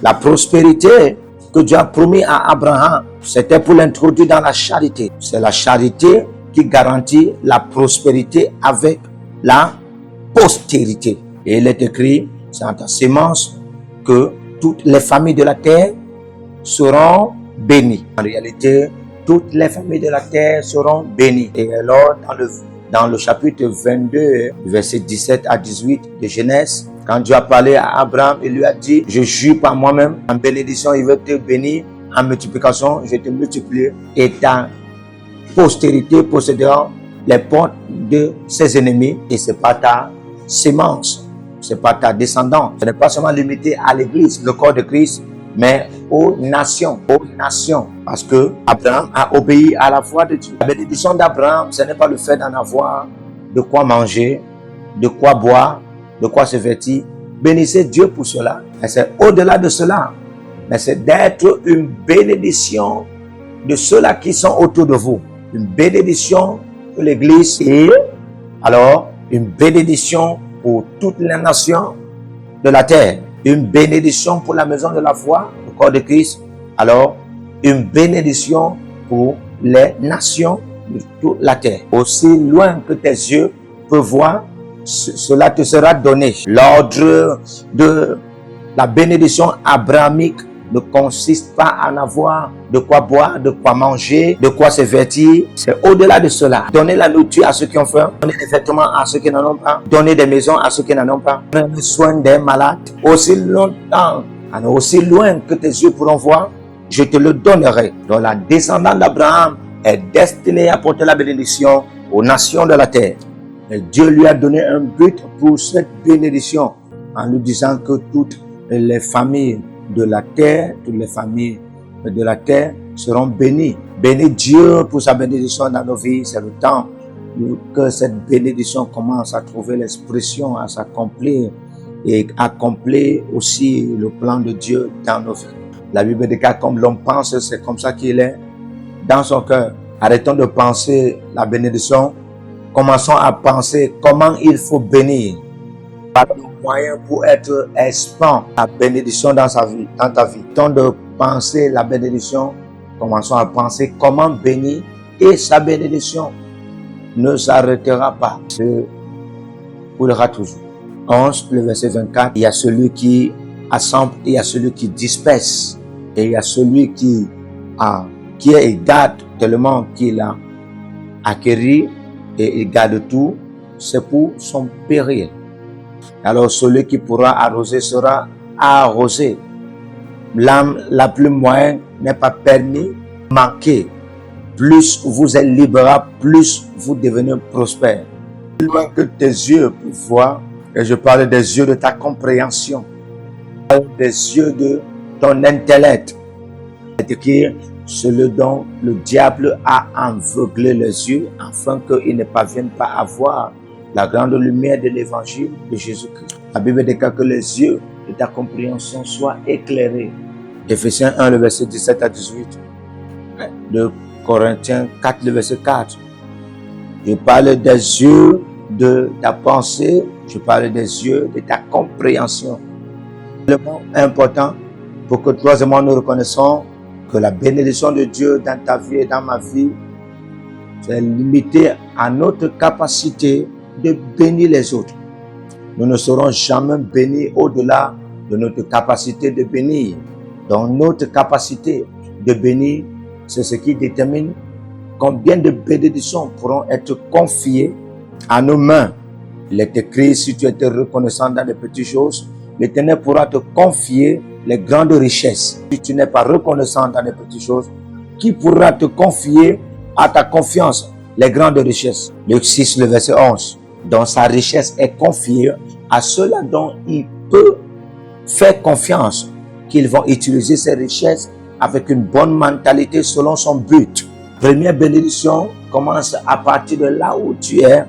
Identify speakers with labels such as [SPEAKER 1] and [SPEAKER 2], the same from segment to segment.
[SPEAKER 1] La prospérité que Dieu a promis à Abraham, c'était pour l'introduire dans la charité. C'est la charité qui garantit la prospérité avec la postérité. Et il est écrit, c'est en ta sémence que toutes les familles de la terre seront bénies. En réalité, toutes les familles de la terre seront bénies. Et alors, dans le chapitre 22, verset 17 à 18 de Genèse, quand Dieu a parlé à Abraham, il lui a dit, je jure par moi-même, en bénédiction, il veut te bénir, en multiplication, je te multiplier, et ta postérité possédera les portes de ses ennemis, et c'est pas ta sémence, c'est pas ta descendance. Ce n'est pas seulement limité à l'église, le corps de Christ, mais aux nations, parce que Abraham a obéi à la voix de Dieu. La bénédiction d'Abraham, ce n'est pas le fait d'en avoir de quoi manger, de quoi boire, de quoi se vêtir. Bénissez Dieu pour cela. Mais c'est au-delà de cela. Mais c'est d'être une bénédiction de ceux-là qui sont autour de vous. Une bénédiction pour l'église et alors une bénédiction pour toutes les nations de la terre. Une bénédiction pour la maison de la foi, le corps de Christ. Alors, une bénédiction pour les nations de toute la terre. Aussi loin que tes yeux peuvent voir, cela te sera donné. L'ordre de la bénédiction abrahamique ne consiste pas à en avoir de quoi boire, de quoi manger, de quoi se vêtir. C'est au-delà de cela. Donner la nourriture à ceux qui ont faim, donner des vêtements à ceux qui n'en ont pas, donner des maisons à ceux qui n'en ont pas, prendre soin des malades. Aussi longtemps, alors aussi loin que tes yeux pourront voir, je te le donnerai. Donc la descendance d'Abraham est destinée à porter la bénédiction aux nations de la terre. Et Dieu lui a donné un but pour cette bénédiction en lui disant que toutes les familles de la terre, toutes les familles de la terre seront bénies. Bénis Dieu pour sa bénédiction dans nos vies. C'est le temps que cette bénédiction commence à trouver l'expression, à s'accomplir et accomplir aussi le plan de Dieu dans nos vies. La Bible déclare comme l'homme pense, c'est comme ça qu'il est dans son cœur. Arrêtons de penser la bénédiction. Commençons à penser comment il faut bénir. Par le moyen pour être expand la bénédiction dans sa vie, dans ta vie. Tant de penser la bénédiction, commençons à penser comment bénir et sa bénédiction ne s'arrêtera pas. Se coulera toujours. 11, le verset 24, il y a celui qui assemble, il y a celui qui disperse et il y a celui qui est et garde tellement qu'il a acquis et il garde tout, c'est pour son péril. Alors celui qui pourra arroser sera arrosé. L'âme la plus moyenne n'est pas permis manquer. Plus vous êtes libérable, plus vous devenez prospère. Plus loin que tes yeux peuvent voir, et je parle des yeux de ta compréhension, des yeux de ton intellect. C'est-à-dire celui dont le diable a aveuglé les yeux afin qu'ils ne parviennent pas à voir la grande lumière de l'évangile de Jésus-Christ. La Bible déclare que les yeux de ta compréhension soient éclairés. Éphésiens 1, le verset 17 à 18. De Corinthiens 4, le verset 4. Je parle des yeux de ta pensée, je parle des yeux de ta compréhension. Le mot important pour que toi et moi nous reconnaissons que la bénédiction de Dieu dans ta vie et dans ma vie, c'est limité à notre capacité de bénir les autres. Nous ne serons jamais bénis au-delà de notre capacité de bénir. Donc notre capacité de bénir, c'est ce qui détermine combien de bénédictions pourront être confiées à nos mains. Il est écrit, si tu étais reconnaissant dans les petites choses, l'Éternel pourra te confier les grandes richesses. Si tu n'es pas reconnaissant dans les petites choses, qui pourra te confier à ta confiance les grandes richesses? Luc 6, le verset 11. Donc sa richesse est confiée à ceux-là dont il peut faire confiance, qu'ils vont utiliser ces richesses avec une bonne mentalité selon son but. Première bénédiction commence à partir de là où tu es,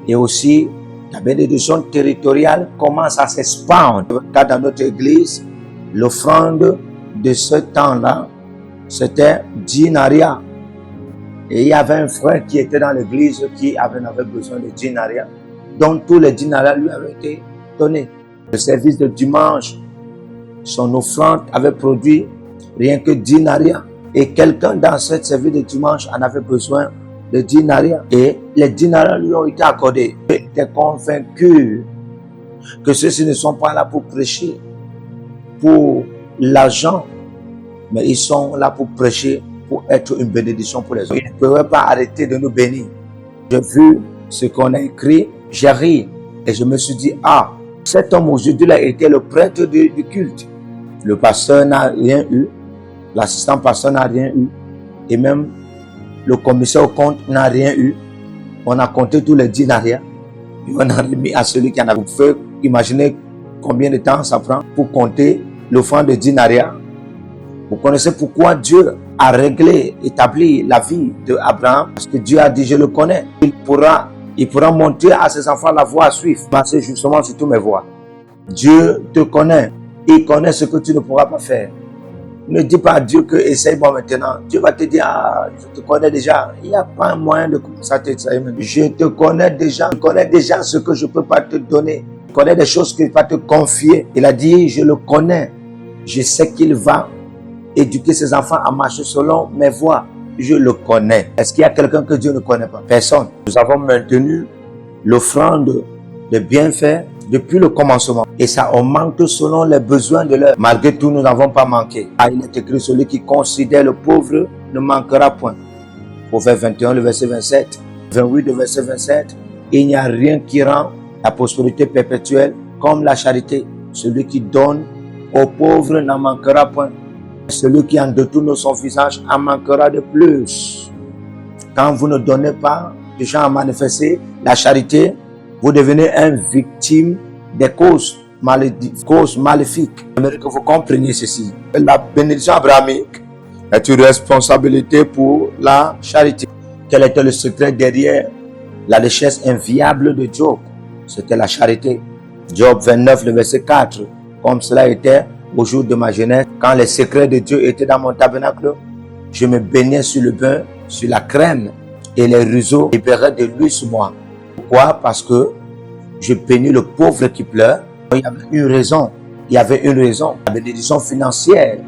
[SPEAKER 1] et aussi la bénédiction territoriale commence à s'expandre. Dans notre église, l'offrande de ce temps-là, c'était dinaria. Et il y avait un frère qui était dans l'église qui avait besoin de dinaria, dont tous les dinarias lui avaient été donnés. Le service de dimanche, son offrande avait produit rien que 10 dinarias. Et quelqu'un dans cette service de dimanche en avait besoin de 10 dinarias. Et les 10 dinarias lui ont été accordés. Il était convaincu que ceux-ci ne sont pas là pour prêcher pour l'argent, mais ils sont là pour prêcher, pour être une bénédiction pour les autres. Ils ne pouvaient pas arrêter de nous bénir. J'ai vu ce qu'on a écrit, j'ai ri et je me suis dit, ah, cet homme aujourd'hui a été le prêtre du culte. Le pasteur n'a rien eu, l'assistant pasteur n'a rien eu, et même le commissaire au compte n'a rien eu. On a compté tous les 10 dinarias et on a remis à celui qui en a. Vous pouvez imaginer combien de temps ça prend pour compter l'offrande de 10 dinarias. Vous connaissez pourquoi Dieu a réglé, établi la vie d'Abraham? Parce que Dieu a dit, je le connais. Il pourra montrer à ses enfants la voie à suivre. Passer justement sur tous mes voies. Dieu te connaît. Il connaît ce que tu ne pourras pas faire. Ne dis pas à Dieu que essaye-moi maintenant. Dieu va te dire, ah, je te connais déjà. Il n'y a pas un moyen de commencer à t'essayer. Je te connais déjà. Je connais déjà ce que je ne peux pas te donner. Je connais des choses qu'il va te confier. Il a dit, je le connais. Je sais qu'il va éduquer ses enfants à marcher selon mes voies. Je le connais. Est-ce qu'il y a quelqu'un que Dieu ne connaît pas? Personne. Nous avons maintenu l'offrande de bienfaits depuis le commencement. Et ça augmente selon les besoins de l'heure. Malgré tout, nous n'avons pas manqué. Ah, il est écrit, celui qui considère le pauvre ne manquera point. Proverbe 21, le verset 27. 28, le verset 27. Il n'y a rien qui rend la prospérité perpétuelle comme la charité. Celui qui donne aux pauvres n'en manquera point. Celui qui en détourne son visage en manquera de plus. Quand vous ne donnez pas de gens à manifester la charité, vous devenez une victime des causes maléfiques. J'aimerais que vous compreniez ceci. La bénédiction abrahamique est une responsabilité pour la charité. Quel était le secret derrière la richesse inviable de Job? C'était la charité. Job 29, le verset 4. Comme cela était au jour de ma jeunesse, quand les secrets de Dieu étaient dans mon tabernacle, je me baignais sur le bain, sur la crème, et les ruisseaux libéraient de l'huile sur moi. Pourquoi? Parce que je bénis le pauvre qui pleure. Il y avait une raison. Il y avait une raison. La bénédiction financière,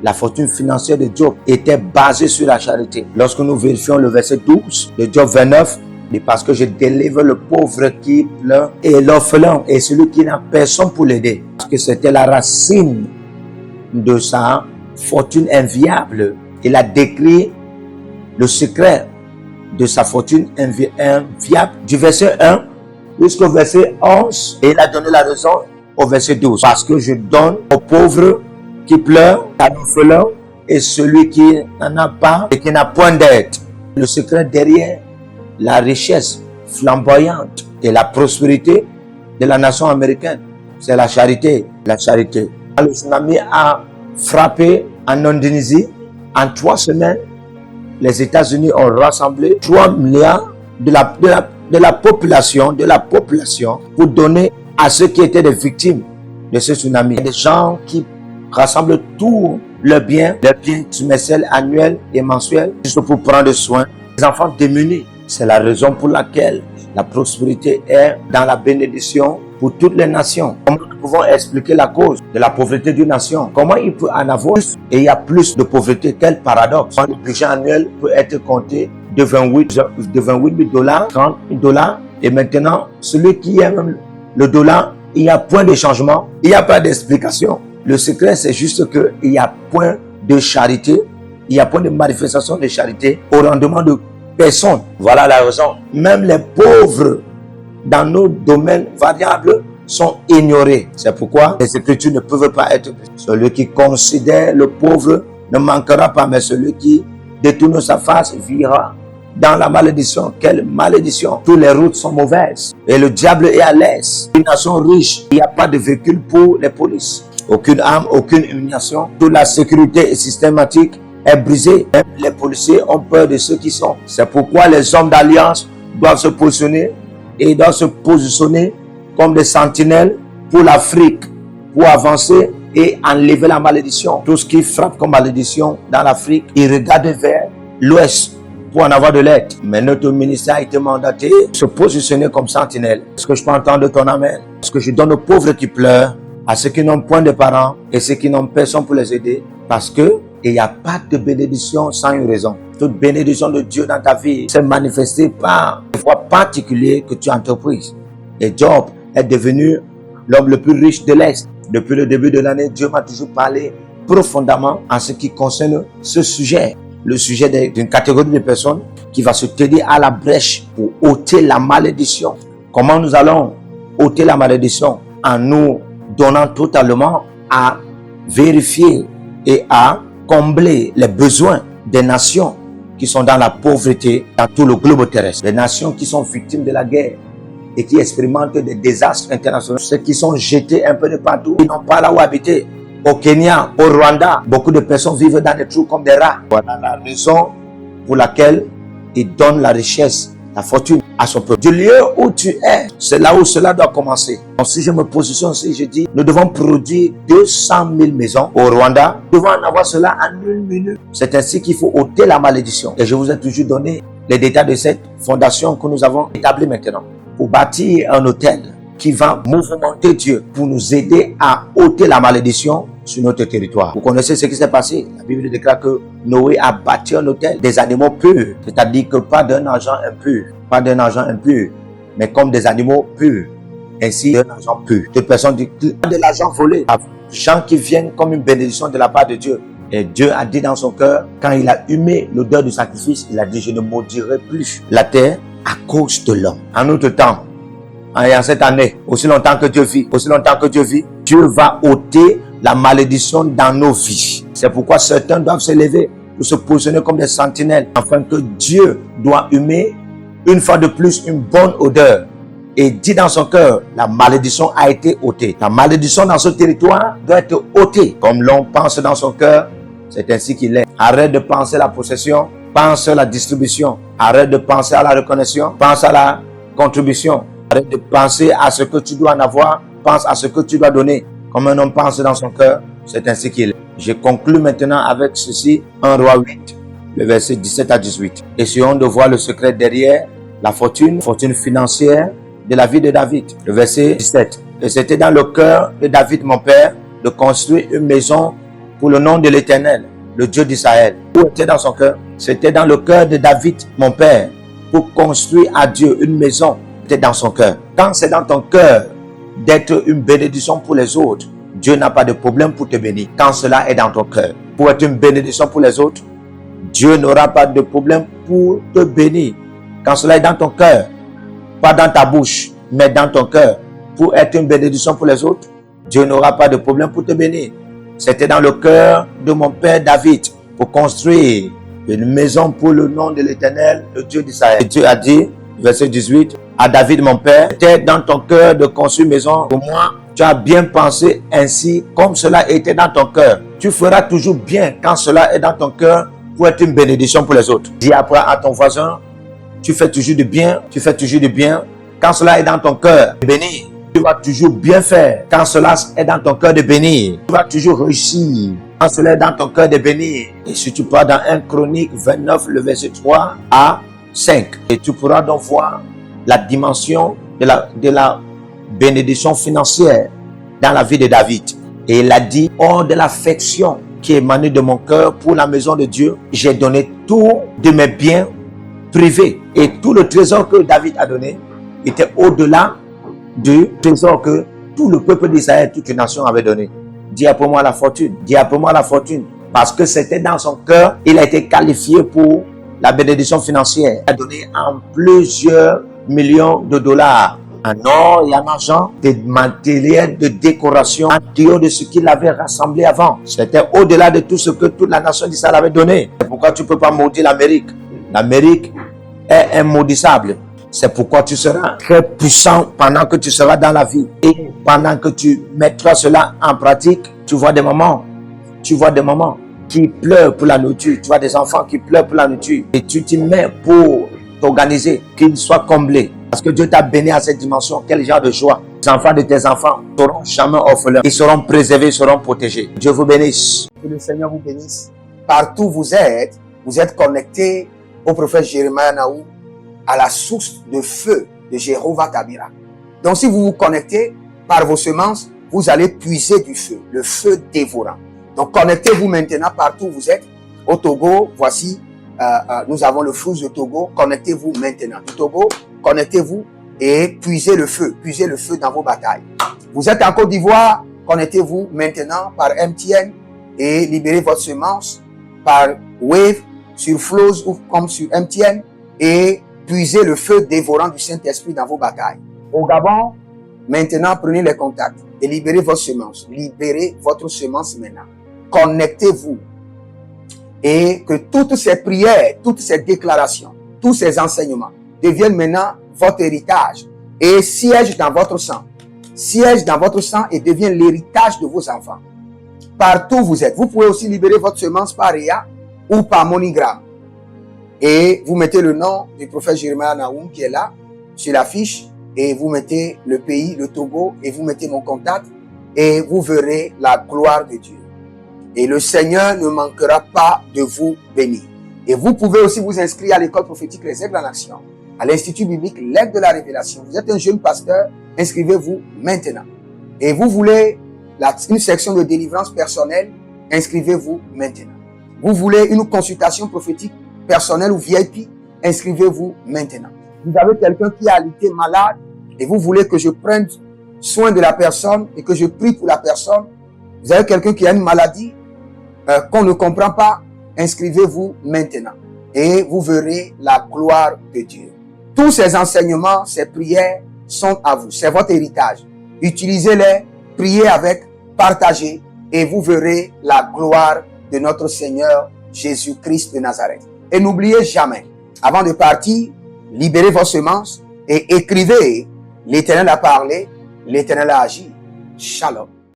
[SPEAKER 1] la fortune financière de Job était basée sur la charité. Lorsque nous vérifions le verset 12 de Job 29, et parce que je délivre le pauvre qui pleure et l'orphelin et celui qui n'a personne pour l'aider. Parce que c'était la racine de sa fortune inviable. Il a décrit le secret de sa fortune inviable du verset 1 jusqu'au verset 11. Et il a donné la raison au verset 12. Parce que je donne aux pauvres qui pleurent, à l'orphelin et celui qui n'en a pas et qui n'a point d'aide. Le secret derrière la richesse flamboyante et la prospérité de la nation américaine, c'est la charité. La charité. Le tsunami a frappé en Indonésie. En 3 semaines, les États-Unis ont rassemblé 3 milliards de la population pour donner à ceux qui étaient des victimes de ce tsunami. Il y a des gens qui rassemblent tous leurs biens trimestriels, annuels et mensuels, juste pour prendre soin des enfants démunis. C'est la raison pour laquelle la prospérité est dans la bénédiction pour toutes les nations. Comment nous pouvons expliquer la cause de la pauvreté d'une nation? Comment il peut en avoir plus et il y a plus de pauvreté? Quel paradoxe! Le budget annuel peut être compté de 28 000 $, 30 000 $. Et maintenant, celui qui aime le dollar, il n'y a point de changement, il n'y a pas d'explication. Le secret, c'est juste qu'il n'y a point de charité, il n'y a point de manifestation de charité au rendement de personne. Voilà la raison. Même les pauvres dans nos domaines variables sont ignorés. C'est pourquoi les Écritures ne peuvent pas être. Celui qui considère le pauvre ne manquera pas, mais celui qui détourne sa face vivra dans la malédiction. Quelle malédiction! Toutes les routes sont mauvaises et le diable est à l'aise. Une nation riche, il n'y a pas de véhicule pour les polices. Aucune arme, aucune humiliation. Toute la sécurité est systématique est brisée. Même les policiers ont peur de ceux qui sont. C'est pourquoi les hommes d'alliance doivent se positionner et doivent se positionner comme des sentinelles pour l'Afrique, pour avancer et enlever la malédiction. Tout ce qui frappe comme malédiction dans l'Afrique, ils regardent vers l'ouest pour en avoir de l'aide. Mais notre ministère a été mandaté de se positionner comme sentinelle. Est-ce que je peux entendre ton amen? Est-ce que je donne aux pauvres qui pleurent à ceux qui n'ont point de parents et ceux qui n'ont personne pour les aider, parce que il n'y a pas de bénédiction sans une raison. Toute bénédiction de Dieu dans ta vie s'est manifestée par une voie particulière que tu as entreprise. Et Job est devenu l'homme le plus riche de l'Est. Depuis le début de l'année, Dieu m'a toujours parlé profondément en ce qui concerne ce sujet. Le sujet d'une catégorie de personnes qui va se tenir à la brèche pour ôter la malédiction. Comment nous allons ôter la malédiction? En nous donnant totalement à vérifier et à combler les besoins des nations qui sont dans la pauvreté dans tout le globe terrestre. Les nations qui sont victimes de la guerre et qui expérimentent des désastres internationaux. Ceux qui sont jetés un peu de partout, qui n'ont pas là où habiter. Au Kenya, au Rwanda, beaucoup de personnes vivent dans des trous comme des rats. Voilà la raison pour laquelle il donne la richesse, la fortune à son peuple. Du lieu où tu es, c'est là où cela doit commencer. Donc si je me positionne ici, je dis, nous devons produire 200 000 maisons au Rwanda. Nous devons en avoir cela en 1 minute. C'est ainsi qu'il faut ôter la malédiction. Et je vous ai toujours donné les détails de cette fondation que nous avons établie maintenant. Pour bâtir un hôtel qui va mouvementer Dieu pour nous aider à ôter la malédiction sur notre territoire. Vous connaissez ce qui s'est passé. La Bible déclare que Noé a bâti un hôtel des animaux purs. C'est-à-dire que pas d'un argent impur. Pas d'un argent impur, mais comme des animaux purs. Ainsi, d'un argent pur. Toute personne dit de l'argent volé. Gens qui viennent comme une bénédiction de la part de Dieu. Et Dieu a dit dans son cœur, quand il a humé l'odeur du sacrifice, il a dit, je ne maudirai plus la terre à cause de l'homme. En notre temps, et en cette année, aussi longtemps que Dieu vit, Dieu va ôter la malédiction dans nos vies. C'est pourquoi certains doivent se lever pour se positionner comme des sentinelles, afin que Dieu doit humer une fois de plus une bonne odeur et dit dans son cœur, la malédiction a été ôtée. La malédiction dans ce territoire doit être ôtée. Comme l'on pense dans son cœur, c'est ainsi qu'il est. Arrête de penser la possession, pense à la distribution. Arrête de penser à la reconnaissance, pense à la contribution. Arrête de penser à ce que tu dois en avoir, pense à ce que tu dois donner. Comme un homme pense dans son cœur, c'est ainsi qu'il est. Je conclue maintenant avec ceci, 1 Roi 8, le verset 17 à 18. Essayons de voir le secret derrière la fortune financière de la vie de David. Le verset 17. Et c'était dans le cœur de David, mon père, de construire une maison pour le nom de l'Éternel, le Dieu d'Israël. Où était dans son cœur? C'était dans le cœur de David, mon père, pour construire à Dieu une maison. C'était dans son cœur. Quand c'est dans ton cœur d'être une bénédiction pour les autres, Dieu n'a pas de problème pour te bénir. Quand cela est dans ton cœur, pour être une bénédiction pour les autres, Dieu n'aura pas de problème pour te bénir. Quand cela est dans ton cœur, pas dans ta bouche, mais dans ton cœur, pour être une bénédiction pour les autres, Dieu n'aura pas de problème pour te bénir. C'était dans le cœur de mon père David pour construire une maison pour le nom de l'Éternel, le Dieu d'Israël. Dieu a dit, verset 18, à David mon père, c'était dans ton cœur de construire une maison pour moi. Tu as bien pensé ainsi comme cela était dans ton cœur. Tu feras toujours bien quand cela est dans ton cœur pour être une bénédiction pour les autres. Dis après à ton voisin, tu fais toujours du bien, tu fais toujours du bien. Quand cela est dans ton cœur, bénir. Tu vas toujours bien faire. Quand cela est dans ton cœur de bénir, tu vas toujours réussir. Quand cela est dans ton cœur de bénir. Et si tu pars dans 1 Chronique 29, le verset 3 à 5, et tu pourras donc voir la dimension de la bénédiction financière dans la vie de David. Et il a dit, hors de l'affection qui émanait de mon cœur pour la maison de Dieu, j'ai donné tout de mes biens privés. Et tout le trésor que David a donné était au-delà du trésor que tout le peuple d'Israël, toute une nation avait donné. Dis après moi la fortune. Dis après moi la fortune. Parce que c'était dans son cœur, il a été qualifié pour la bénédiction financière. Il a donné en plusieurs millions de dollars en or et en argent, des matériels de décoration en dehors de ce qu'il avait rassemblé avant. C'était au-delà de tout ce que toute la nation d'Israël avait donné. C'est pourquoi tu ne peux pas maudire l'Amérique. L'Amérique est immaudissable. C'est pourquoi tu seras très puissant pendant que tu seras dans la vie. Et pendant que tu mettras cela en pratique, tu vois des mamans qui pleurent pour la nourriture. Tu vois des enfants qui pleurent pour la nourriture. Et tu t'y mets pour t'organiser, qu'ils soient comblés. Parce que Dieu t'a béni à cette dimension. Quel genre de joie. Les enfants de tes enfants ne seront jamais orphelins. Ils seront préservés, ils seront protégés. Dieu vous bénisse.
[SPEAKER 2] Que le Seigneur vous bénisse. Partout où vous êtes connectés au prophète Jérémie Naou, à la source de feu de Jéhovah Kabira. Donc si vous vous connectez par vos semences, vous allez puiser du feu, le feu dévorant. Donc, connectez-vous maintenant partout où vous êtes. Au Togo, voici, nous avons le flux de Togo. Connectez-vous maintenant. Du Togo, connectez-vous et puisez le feu dans vos batailles. Vous êtes en Côte d'Ivoire, connectez-vous maintenant par MTN et libérez votre semence par Wave sur Flows ou comme sur MTN et puisez le feu dévorant du Saint-Esprit dans vos batailles. Au Gabon, maintenant prenez les contacts et libérez votre semence. Libérez votre semence maintenant. Connectez-vous et que toutes ces prières, toutes ces déclarations, tous ces enseignements deviennent maintenant votre héritage et siègent dans votre sang. Siège dans votre sang et devient l'héritage de vos enfants. Partout où vous êtes, vous pouvez aussi libérer votre semence par Réa ou par MoneyGram. Et vous mettez le nom du prophète Jeremiah Naoum qui est là, sur la fiche, et vous mettez le pays, le Togo, et vous mettez mon contact, et vous verrez la gloire de Dieu. Et le Seigneur ne manquera pas de vous bénir. Et vous pouvez aussi vous inscrire à l'école prophétique Les Aigles en Action, à l'Institut biblique L'Aigle de la Révélation. Vous êtes un jeune pasteur, inscrivez-vous maintenant. Et vous voulez une section de délivrance personnelle, inscrivez-vous maintenant. Vous voulez une consultation prophétique personnelle ou VIP, inscrivez-vous maintenant. Vous avez quelqu'un qui a été malade et vous voulez que je prenne soin de la personne et que je prie pour la personne. Vous avez quelqu'un qui a une maladie qu'on ne comprend pas, inscrivez-vous maintenant. Et vous verrez la gloire de Dieu. Tous ces enseignements, ces prières sont à vous. C'est votre héritage. Utilisez-les, priez avec, partagez et vous verrez la gloire de notre Seigneur Jésus-Christ de Nazareth. Et n'oubliez jamais, avant de partir, libérez vos semences et écrivez, l'Éternel a parlé, l'Éternel a agi. Shalom.